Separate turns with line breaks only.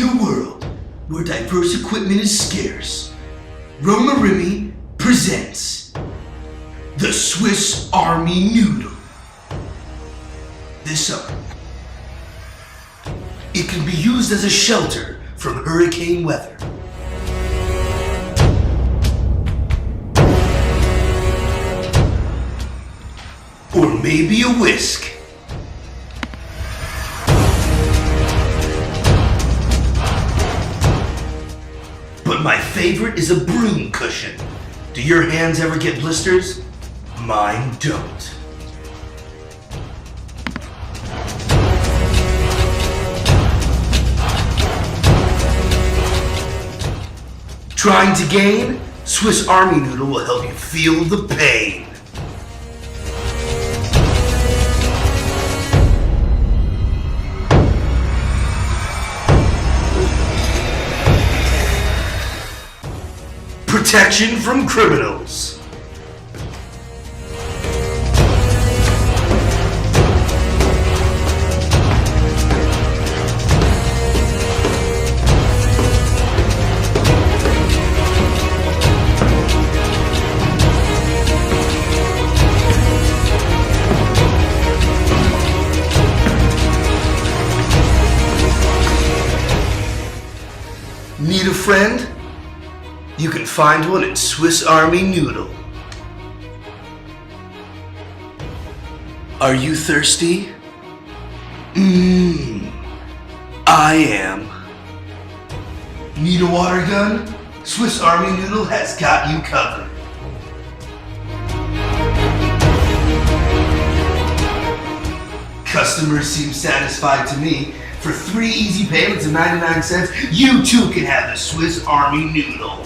a world where diverse equipment is scarce, Roma Rimi presents the Swiss Army Noodle. This summer, it can be used as a shelter from hurricane weather. Or maybe a whisk. But my favorite is a broom cushion. Do your hands ever get blisters? Mine don't. Trying to gain? Swiss Army Noodle will help you feel the pain. Protection from criminals. Need a friend? You can find one at Swiss Army Noodle. Are you thirsty? I am. Need a water gun? Swiss Army Noodle has got you covered. Customers seem satisfied to me. For 3 easy payments of 99 cents, you too can have the Swiss Army Noodle.